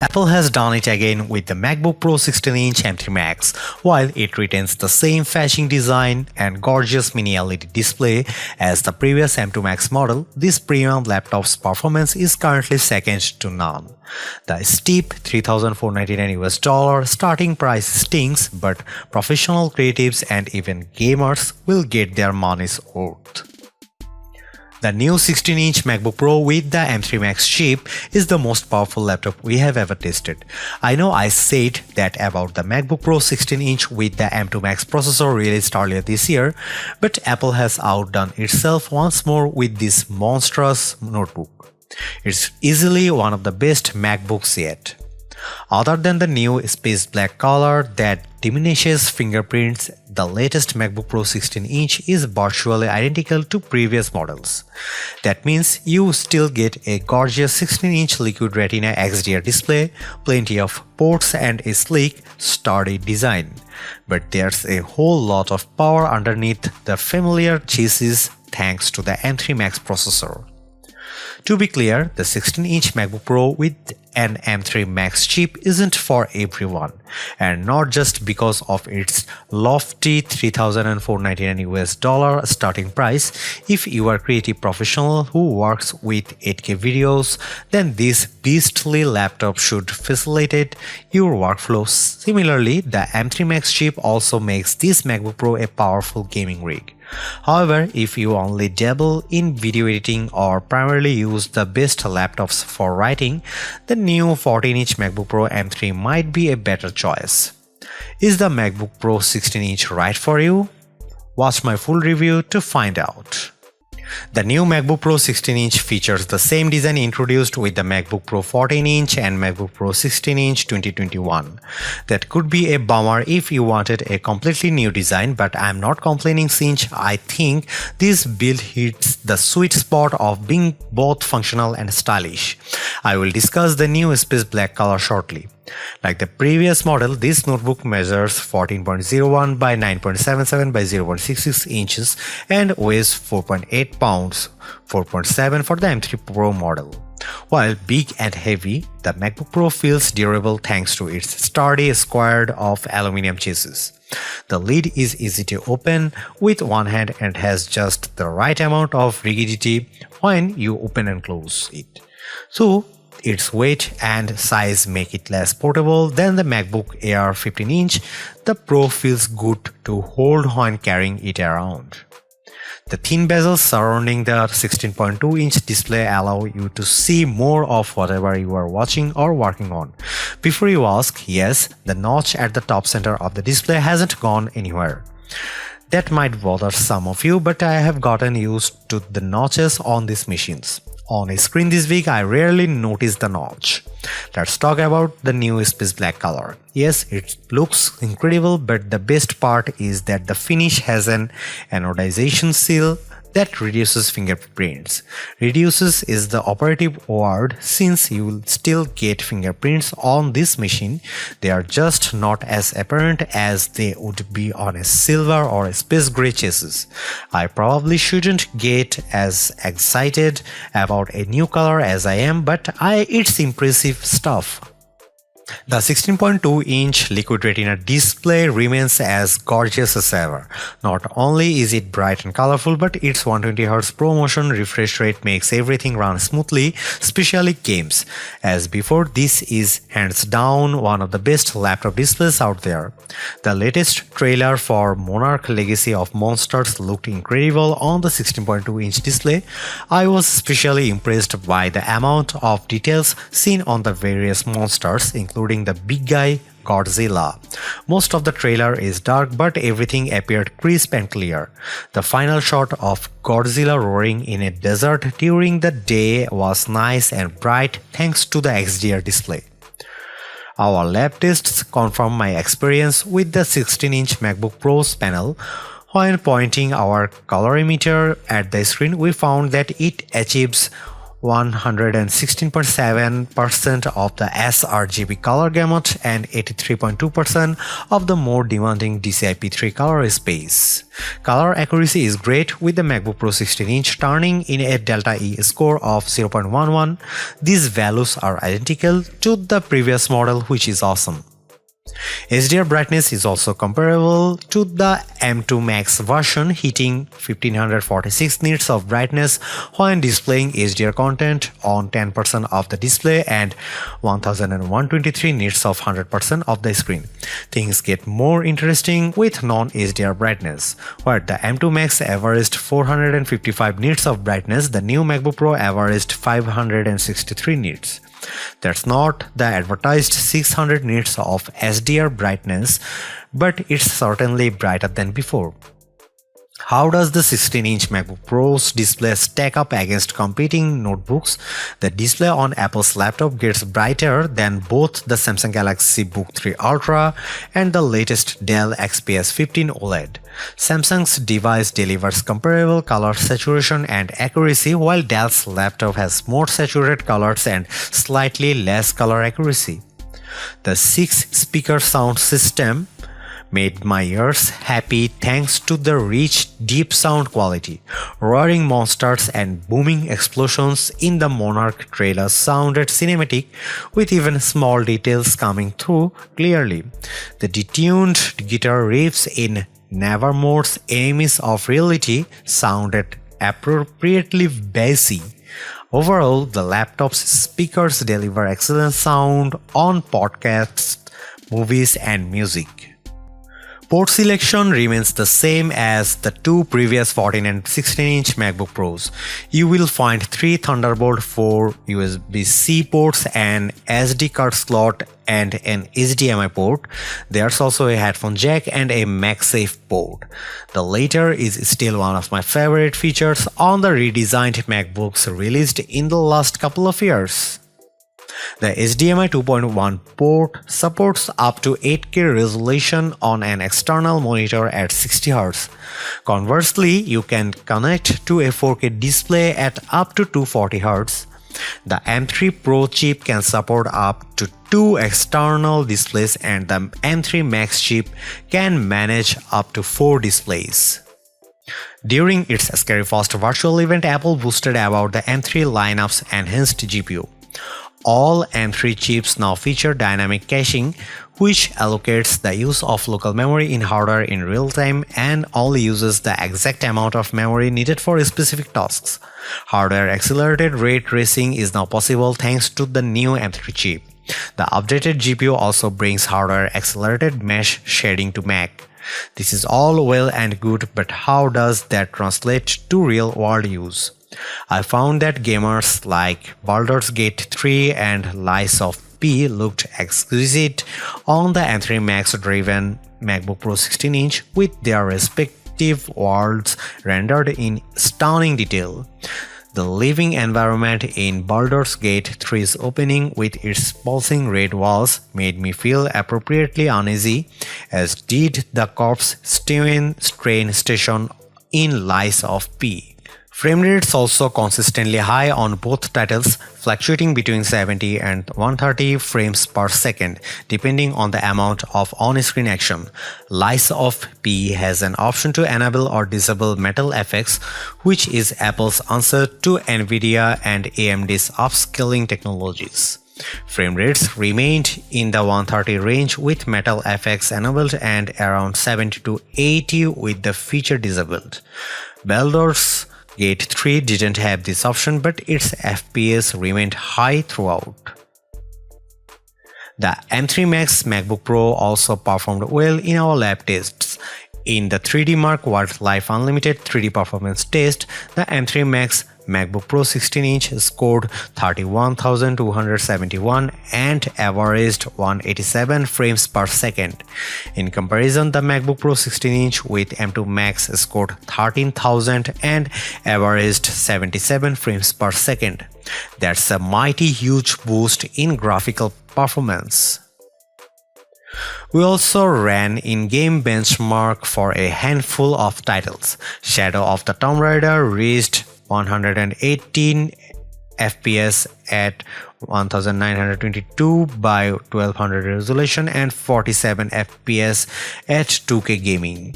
Apple has done it again with the MacBook Pro 16-inch M3 Max. While it retains the same fetching design and gorgeous mini LED display as the previous M2 Max model, this premium laptop's performance is currently second to none. The steep $3,499 starting price stings, but professional creatives and even gamers will get their money's worth. The new 16-inch MacBook Pro with the M3 Max chip is the most powerful laptop we have ever tested. I know I said that about the MacBook Pro 16-inch with the M2 Max processor released earlier this year, but Apple has outdone itself once more with this monstrous notebook. It's easily one of the best MacBooks yet. Other than the new space black color that diminishes fingerprints, the latest MacBook Pro 16-inch is virtually identical to previous models. That means you still get a gorgeous 16-inch Liquid Retina XDR display, plenty of ports and a sleek, sturdy design. But there's a whole lot of power underneath the familiar chassis thanks to the M3 Max processor. To be clear, the 16-inch MacBook Pro with an M3 Max chip isn't for everyone, and not just because of its lofty $3,499 starting price. If you are a creative professional who works with 8K videos, then this beastly laptop should facilitate your workflow. Similarly, the M3 Max chip also makes this MacBook Pro a powerful gaming rig. However, if you only dabble in video editing or primarily use the best laptops for writing, the new 14-inch MacBook Pro M3 might be a better choice. Is the MacBook Pro 16-inch right for you? Watch my full review to find out. The new MacBook Pro 16-inch features the same design introduced with the MacBook Pro 14-inch and MacBook Pro 16-inch 2021. That could be a bummer if you wanted a completely new design, but I'm not complaining since I think this build hits the sweet spot of being both functional and stylish. I will discuss the new space black color shortly. Like the previous model, this notebook measures 14.01 by 9.77 by 0.66 inches and weighs 4.8 pounds, 4.7 for the M3 Pro model. While big and heavy, the MacBook Pro feels durable thanks to its sturdy squared-off aluminum chassis. The lid is easy to open with one hand and has just the right amount of rigidity when you open and close it. So, its weight and size make it less portable than the MacBook Air 15-inch. The Pro feels good to hold when carrying it around. The thin bezels surrounding the 16.2-inch display allow you to see more of whatever you are watching or working on. Before you ask, yes, the notch at the top center of the display hasn't gone anywhere. That might bother some of you, but I have gotten used to the notches on these machines. On a screen this week, I rarely notice the notch. Let's talk about the new space black color. Yes, it looks incredible, but the best part is that the finish has an anodization seal that reduces fingerprints. Reduces is the operative word since you will still get fingerprints on this machine. They are just not as apparent as they would be on a silver or a space gray chassis. I probably shouldn't get as excited about a new color as I am, but it's impressive stuff. The 16.2-inch Liquid Retina display remains as gorgeous as ever. Not only is it bright and colorful, but its 120Hz ProMotion refresh rate makes everything run smoothly, especially games. As before, this is hands down one of the best laptop displays out there. The latest trailer for Monarch Legacy of Monsters looked incredible on the 16.2-inch display. I was especially impressed by the amount of details seen on the various monsters, including the big guy Godzilla. Most of the trailer is dark, but everything appeared crisp and clear. The final shot of Godzilla roaring in a desert during the day was nice and bright thanks to the XDR display. Our lab tests confirm my experience with the 16-inch MacBook Pro's panel. When pointing our colorimeter at the screen, we found that it achieves 116.7% of the sRGB color gamut, and 83.2% of the more demanding DCI-P3 color space. Color accuracy is great, with the MacBook Pro 16-inch turning in a Delta E score of 0.11. These values are identical to the previous model, which is awesome. HDR brightness is also comparable to the M2 Max version, hitting 1546 nits of brightness when displaying HDR content on 10% of the display and 1123 nits of 100% of the screen. Things get more interesting with non-HDR brightness. Where the M2 Max averaged 455 nits of brightness, the new MacBook Pro averaged 563 nits. That's not the advertised 600 nits of HDR brightness, but it's certainly brighter than before. How does the 16-inch MacBook Pro's display stack up against competing notebooks? The display on Apple's laptop gets brighter than both the Samsung Galaxy Book 3 Ultra and the latest Dell XPS 15 OLED. Samsung's device delivers comparable color saturation and accuracy, while Dell's laptop has more saturated colors and slightly less color accuracy. The 6-speaker sound system made my ears happy thanks to the rich, deep sound quality. Roaring monsters and booming explosions in the Monarch trailer sounded cinematic, with even small details coming through clearly. The detuned guitar riffs in Nevermore's Enemies of Reality sounded appropriately bassy. Overall, the laptop's speakers deliver excellent sound on podcasts, movies, and music. Port selection remains the same as the two previous 14 and 16-inch MacBook Pros. You will find 3 Thunderbolt 4 USB-C ports, an SD card slot, and an HDMI port. There's also a headphone jack and a MagSafe port. The latter is still one of my favorite features on the redesigned MacBooks released in the last couple of years. The HDMI 2.1 port supports up to 8K resolution on an external monitor at 60Hz. Conversely, you can connect to a 4K display at up to 240Hz. The M3 Pro chip can support up to 2 external displays, and the M3 Max chip can manage up to 4 displays. During its Scary Fast virtual event, Apple boasted about the M3 lineup's enhanced GPU. All M3 chips now feature dynamic caching, which allocates the use of local memory in hardware in real time and only uses the exact amount of memory needed for specific tasks. Hardware accelerated ray tracing is now possible thanks to the new M3 chip. The updated GPU also brings hardware accelerated mesh shading to Mac. This is all well and good, but how does that translate to real-world use? I found that gamers like Baldur's Gate 3 and Lies of P looked exquisite on the M3 Max-driven MacBook Pro 16-inch, with their respective worlds rendered in stunning detail. The living environment in Baldur's Gate 3's opening, with its pulsing red walls, made me feel appropriately uneasy, as did the corpse-strewn train station in Lies of P. Frame rates also consistently high on both titles, fluctuating between 70 and 130 frames per second, depending on the amount of on-screen action. Lies of P has an option to enable or disable metal effects, which is Apple's answer to Nvidia and AMD's upscaling technologies. Frame rates remained in the 130 range with metal effects enabled and around 70 to 80 with the feature disabled. Baldur's Gate 3 didn't have this option, but its FPS remained high throughout. The M3 Max MacBook Pro also performed well in our lab tests. In the 3D Mark Wildlife Unlimited 3D Performance test, the M3 Max MacBook Pro 16-inch scored 31,271 and averaged 187 frames per second. In comparison, the MacBook Pro 16-inch with M2 Max scored 13,000 and averaged 77 frames per second. That's a mighty huge boost in graphical performance. We also ran in-game benchmark for a handful of titles. Shadow of the Tomb Raider reached 118 FPS at 1922 by 1200 resolution and 47 FPS at 2K gaming.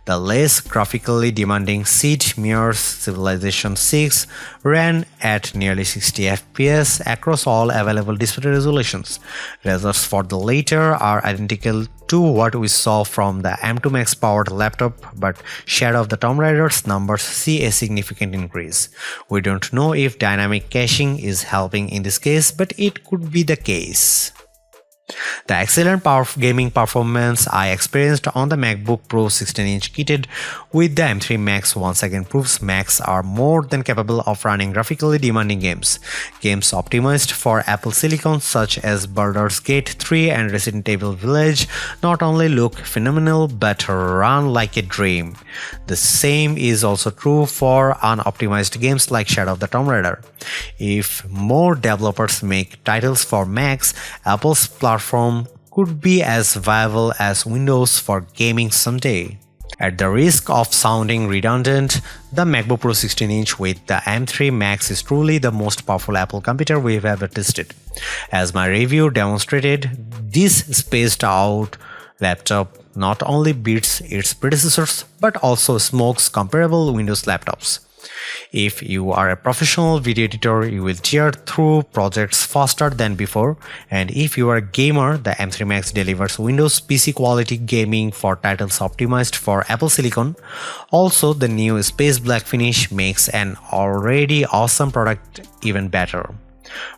The less graphically demanding Sid Meier's Civilization 6 ran at nearly 60 FPS across all available display resolutions. Results for the latter are identical to what we saw from the M2 Max powered laptop, but Shadow of the Tomb Raider's numbers see a significant increase. We don't know if dynamic caching is helping in this case, but it could be the case. The excellent gaming performance I experienced on the MacBook Pro 16-inch kitted with the M3 Max once again proves Macs are more than capable of running graphically demanding games. Games optimized for Apple Silicon such as Baldur's Gate 3 and Resident Evil Village not only look phenomenal but run like a dream. The same is also true for unoptimized games like Shadow of the Tomb Raider. If more developers make titles for Macs, Apple's platform could be as viable as Windows for gaming someday. At the risk of sounding redundant, the MacBook Pro 16-inch with the M3 Max is truly the most powerful Apple computer we've ever tested. As my review demonstrated, this spaced-out laptop not only beats its predecessors but also smokes comparable Windows laptops. If you are a professional video editor, you will tear through projects faster than before, and if you are a gamer, the M3 Max delivers Windows PC quality gaming for titles optimized for Apple Silicon. Also, the new space black finish makes an already awesome product even better.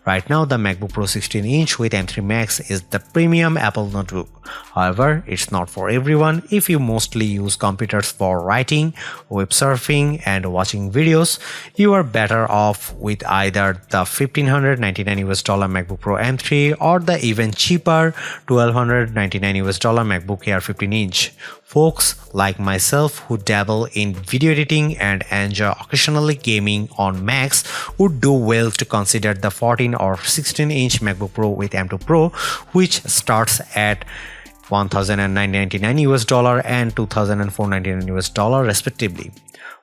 Right now, the MacBook Pro 16-inch with M3 Max is the premium Apple notebook. However, it's not for everyone. If you mostly use computers for writing, web surfing, and watching videos, you are better off with either the $1,599 MacBook Pro M3 or the even cheaper $1,299 MacBook Air 15-inch. Folks like myself who dabble in video editing and enjoy occasionally gaming on Macs would do well to consider the 14 or 16-inch MacBook Pro with M2 Pro, which starts at $1,999 and $2,499 respectively.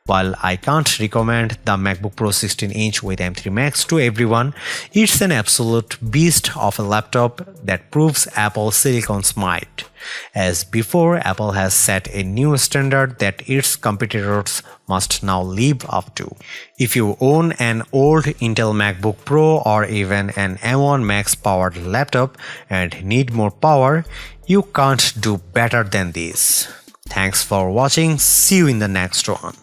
While I can't recommend the MacBook Pro 16-inch with M3 Max to everyone, it's an absolute beast of a laptop that proves Apple Silicon's might. As before, Apple has set a new standard that its competitors must now live up to. If you own an old Intel MacBook Pro or even an M1 Max powered laptop and need more power, you can't do better than this. Thanks for watching. See you in the next one.